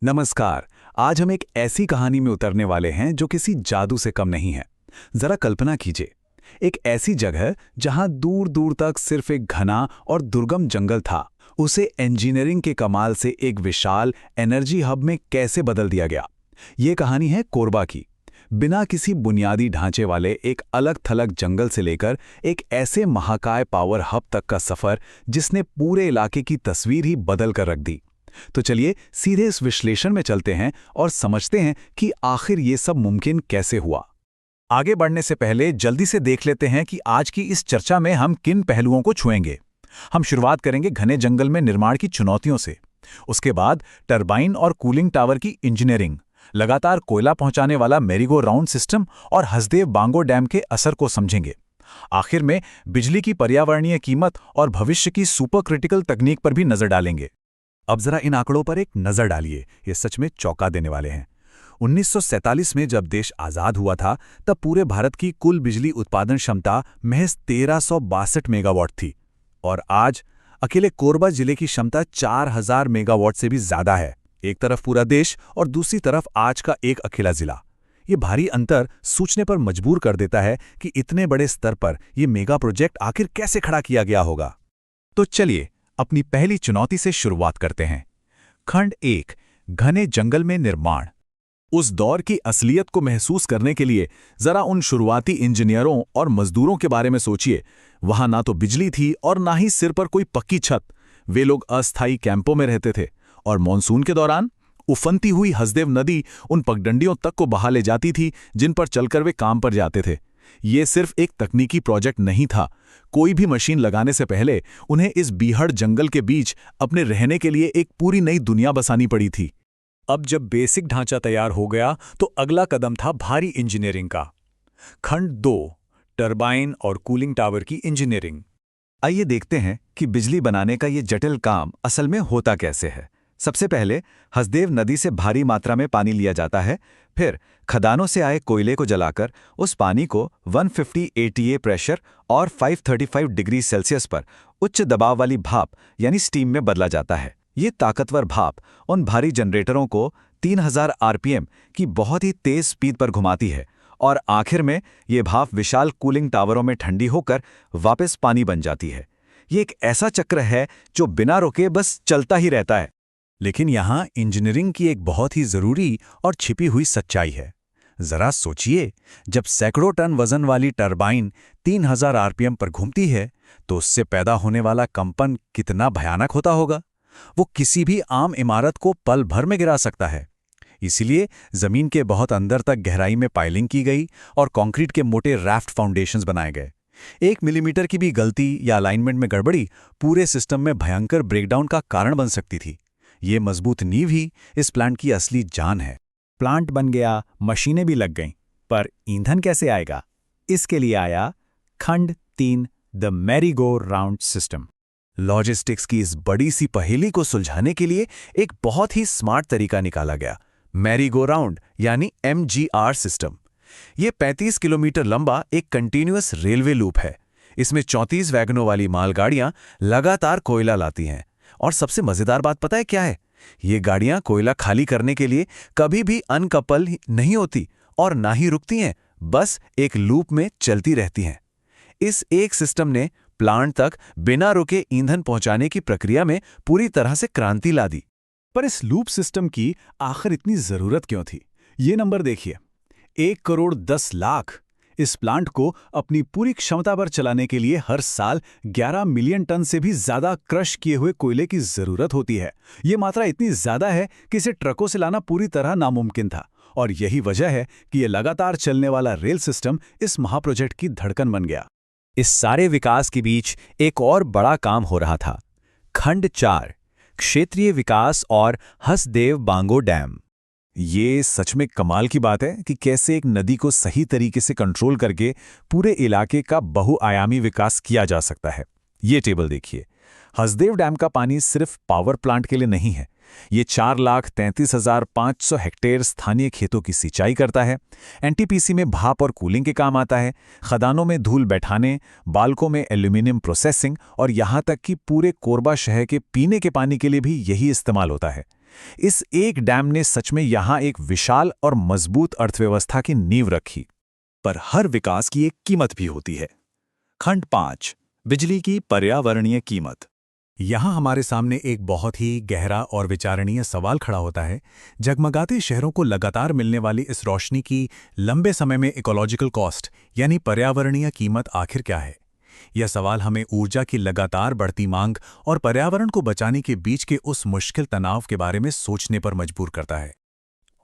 नमस्कार। आज हम एक ऐसी कहानी में उतरने वाले हैं जो किसी जादू से कम नहीं है। जरा कल्पना कीजिए, एक ऐसी जगह जहां दूर दूर तक सिर्फ एक घना और दुर्गम जंगल था, उसे इंजीनियरिंग के कमाल से एक विशाल एनर्जी हब में कैसे बदल दिया गया। ये कहानी है कोरबा की। बिना किसी बुनियादी ढांचे वाले एक अलग थलग जंगल से लेकर एक ऐसे महाकाय पावर हब तक का सफर जिसने पूरे इलाके की तस्वीर ही बदल कर रख दी। तो चलिए सीधे इस विश्लेषण में चलते हैं और समझते हैं कि आखिर ये सब मुमकिन कैसे हुआ। आगे बढ़ने से पहले जल्दी से देख लेते हैं कि आज की इस चर्चा में हम किन पहलुओं को छुएंगे। हम शुरुआत करेंगे घने जंगल में निर्माण की चुनौतियों से। उसके बाद टरबाइन और कूलिंग टावर की इंजीनियरिंग, लगातार कोयला पहुंचाने वाला मेरीगो राउंड सिस्टम और हसदेव बांगो डैम के असर को समझेंगे। आखिर में बिजली की पर्यावरणीय कीमत और भविष्य की सुपर क्रिटिकल तकनीक पर भी नजर डालेंगे। अब जरा इन आंकड़ों पर एक नजर डालिए, ये सच में चौंका देने वाले हैं। 1947 में जब देश आजाद हुआ था, तब पूरे भारत की कुल बिजली उत्पादन क्षमता महज 1362 मेगावाट थी, और आज अकेले कोरबा जिले की क्षमता 4000 मेगावाट से भी ज्यादा है। एक तरफ पूरा देश और दूसरी तरफ आज का एक अकेला जिला। ये भारी अंतर सोचने पर मजबूर कर देता है कि इतने बड़े स्तर पर यह मेगा प्रोजेक्ट आखिर कैसे खड़ा किया गया होगा। तो चलिए अपनी पहली चुनौती से शुरुआत करते हैं। खंड 1, घने जंगल में निर्माण। उस दौर की असलियत को महसूस करने के लिए जरा उन शुरुआती इंजीनियरों और मजदूरों के बारे में सोचिए। वहां ना तो बिजली थी और ना ही सिर पर कोई पक्की छत। वे लोग अस्थायी कैंपों में रहते थे, और मॉनसून के दौरान उफनती हुई हसदेव नदी उन पगडंडियों तक को बहा ले जाती थी जिन पर चलकर वे काम पर जाते थे। ये सिर्फ एक तकनीकी प्रोजेक्ट नहीं था। कोई भी मशीन लगाने से पहले उन्हें इस बीहड़ जंगल के बीच अपने रहने के लिए एक पूरी नई दुनिया बसानी पड़ी थी। अब जब बेसिक ढांचा तैयार हो गया तो अगला कदम था भारी इंजीनियरिंग का। खंड 2, टरबाइन और कूलिंग टावर की इंजीनियरिंग। आइए देखते हैं कि बिजली बनाने का ये जटिल काम असल में होता कैसे है। सबसे पहले हसदेव नदी से भारी मात्रा में पानी लिया जाता है। फिर खदानों से आए कोयले को जलाकर उस पानी को 150 ATA प्रेशर और 535 डिग्री सेल्सियस पर उच्च दबाव वाली भाप यानी स्टीम में बदला जाता है। ये ताकतवर भाप उन भारी जनरेटरों को 3000 RPM की बहुत ही तेज स्पीड पर घुमाती है, और आखिर में ये भाप विशाल कूलिंग टावरों में ठंडी होकर वापस पानी बन जाती है। ये एक ऐसा चक्र है जो बिना रुके बस चलता ही रहता है। लेकिन यहाँ इंजीनियरिंग की एक बहुत ही जरूरी और छिपी हुई सच्चाई है। जरा सोचिए, जब सैकड़ों टन वजन वाली टरबाइन 3000 RPM पर घूमती है तो उससे पैदा होने वाला कंपन कितना भयानक होता होगा। वो किसी भी आम इमारत को पल भर में गिरा सकता है। इसीलिए जमीन के बहुत अंदर तक गहराई में पाइलिंग की गई और कंक्रीट के मोटे राफ्ट फाउंडेशंस बनाए गए। 1 मिलीमीटर की भी गलती या अलाइनमेंट में गड़बड़ी पूरे सिस्टम में भयंकर ब्रेकडाउन का कारण बन सकती थी। ये मजबूत नींव ही इस प्लांट की असली जान है। प्लांट बन गया, मशीनें भी लग गईं, पर ईंधन कैसे आएगा? इसके लिए आया खंड 3, the merry-go round system. Logistics की इस बड़ी सी पहेली को सुलझाने के लिए एक बहुत ही स्मार्ट तरीका निकाला गया, मैरीगो राउंड यानी MGR सिस्टम। ये 35 किलोमीटर लंबा एक कंटिन्यूअस रेलवे लूप है। इसमें 34 वैगनों वाली मालगाड़ियां लगातार कोयला लाती हैं, और सबसे मजेदार बात पता है क्या है? ये गाड़ियां कोयला खाली करने के लिए कभी भी अनकपल नहीं होती और ना ही रुकती हैं, बस एक लूप में चलती रहती हैं। इस एक सिस्टम ने प्लांट तक बिना रुके ईंधन पहुंचाने की प्रक्रिया में पूरी तरह से क्रांति ला दी। पर इस लूप सिस्टम की आखिर इतनी जरूरत क्यों थी? ये नंबर देखिए, 1,10,00,000। इस प्लांट को अपनी पूरी क्षमता पर चलाने के लिए हर साल 11 मिलियन टन से भी ज्यादा क्रश किए हुए कोयले की जरूरत होती है। ये मात्रा इतनी ज्यादा है कि इसे ट्रकों से लाना पूरी तरह नामुमकिन था, और यही वजह है कि ये लगातार चलने वाला रेल सिस्टम इस महाप्रोजेक्ट की धड़कन बन गया। इस सारे विकास के बीच एक और बड़ा काम हो रहा था। खंड 4, क्षेत्रीय विकास और हसदेव बांगो डैम। ये सच में कमाल की बात है कि कैसे एक नदी को सही तरीके से कंट्रोल करके पूरे इलाके का बहुआयामी विकास किया जा सकता है। ये टेबल देखिए। हसदेव डैम का पानी सिर्फ पावर प्लांट के लिए नहीं है। ये 4,33,500 हेक्टेयर स्थानीय खेतों की सिंचाई करता है। एनटीपीसी में भाप और कूलिंग के काम आता है। खदानों में धूल बैठाने, बाल्कों में एल्यूमिनियम प्रोसेसिंग, और यहाँ तक कि पूरे कोरबा शहर के पीने के पानी के लिए भी यही इस्तेमाल होता है। इस एक डैम ने सच में यहाँ एक विशाल और मजबूत अर्थव्यवस्था की नींव रखी। पर हर विकास की एक कीमत भी होती है। खंड 5, बिजली की पर्यावरणीय कीमत। यहाँ हमारे सामने एक बहुत ही गहरा और विचारणीय सवाल खड़ा होता है। जगमगाते शहरों को लगातार मिलने वाली इस रोशनी की लंबे समय में इकोलॉजिकल कॉस्ट यानी पर्यावरणीय कीमत आखिर क्या है? यह सवाल हमें ऊर्जा की लगातार बढ़ती मांग और पर्यावरण को बचाने के बीच के उस मुश्किल तनाव के बारे में सोचने पर मजबूर करता है।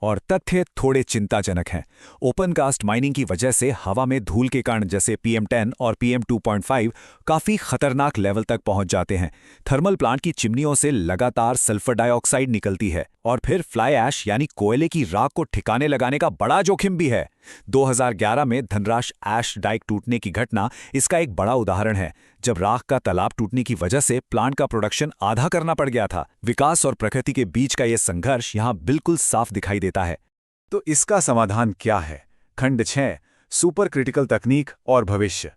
और तथ्य थोड़े चिंताजनक हैं। ओपन कास्ट माइनिंग की वजह से हवा में धूल के कण जैसे PM10 और PM2.5 काफ़ी खतरनाक लेवल तक पहुंच जाते हैं। थर्मल प्लांट की चिमनियों से लगातार सल्फर डाइऑक्साइड निकलती है और फिर फ्लाई ऐश यानी कोयले की राख को ठिकाने लगाने का बड़ा जोखिम भी है। 2011 में धनराश ऐश डाइक टूटने की घटना इसका एक बड़ा उदाहरण है, जब राख का तालाब टूटने की वजह से प्लांट का प्रोडक्शन आधा करना पड़ गया था। विकास और प्रकृति के बीच का यह संघर्ष यहाँ बिल्कुल साफ दिखाई देता है। तो इसका समाधान क्या है? खंड 6, सुपर क्रिटिकल तकनीक और भविष्य।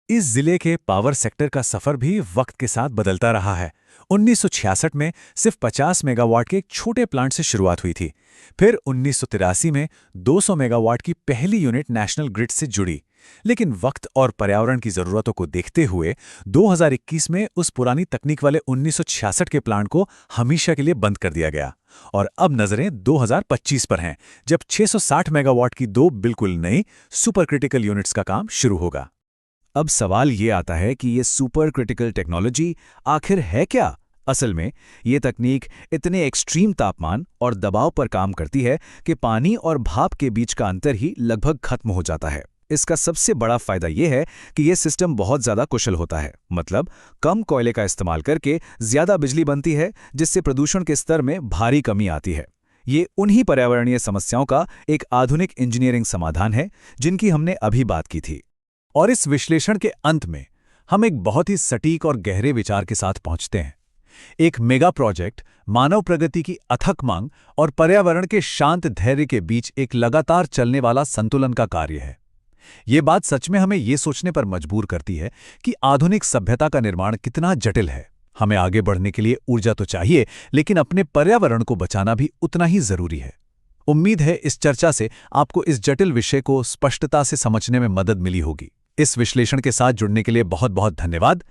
इस जिले के पावर सेक्टर का सफर भी वक्त के साथ बदलता रहा है। 1966 में सिर्फ 50 मेगावाट के एक छोटे प्लांट से शुरुआत हुई थी। फिर 1983 में 200 मेगावाट की पहली यूनिट नेशनल ग्रिड से जुड़ी। लेकिन वक्त और पर्यावरण की जरूरतों को देखते हुए 2021 में उस पुरानी तकनीक वाले 1966 के प्लांट को हमेशा के लिए बंद कर दिया गया। और अब नजरें 2025 पर हैं, जब 660 मेगावाट की 2 बिल्कुल नई सुपर क्रिटिकल यूनिट्स का काम शुरू होगा। अब सवाल ये आता है कि ये सुपर क्रिटिकल टेक्नोलॉजी आखिर है क्या? असल में ये तकनीक इतने एक्सट्रीम तापमान और दबाव पर काम करती है कि पानी और भाप के बीच का अंतर ही लगभग खत्म हो जाता है। इसका सबसे बड़ा फायदा ये है कि ये सिस्टम बहुत ज़्यादा कुशल होता है, मतलब कम कोयले का इस्तेमाल करके ज़्यादा बिजली बनती है, जिससे प्रदूषण के स्तर में भारी कमी आती है। ये उन्हीं पर्यावरणीय समस्याओं का एक आधुनिक इंजीनियरिंग समाधान है जिनकी हमने अभी बात की थी। और इस विश्लेषण के अंत में हम एक बहुत ही सटीक और गहरे विचार के साथ पहुंचते हैं। एक मेगा प्रोजेक्ट मानव प्रगति की अथक मांग और पर्यावरण के शांत धैर्य के बीच एक लगातार चलने वाला संतुलन का कार्य है। ये बात सच में हमें ये सोचने पर मजबूर करती है कि आधुनिक सभ्यता का निर्माण कितना जटिल है। हमें आगे बढ़ने के लिए ऊर्जा तो चाहिए, लेकिन अपने पर्यावरण को बचाना भी उतना ही जरूरी है। उम्मीद है इस चर्चा से आपको इस जटिल विषय को स्पष्टता से समझने में मदद मिली होगी। इस विश्लेषण के साथ जुड़ने के लिए बहुत बहुत धन्यवाद।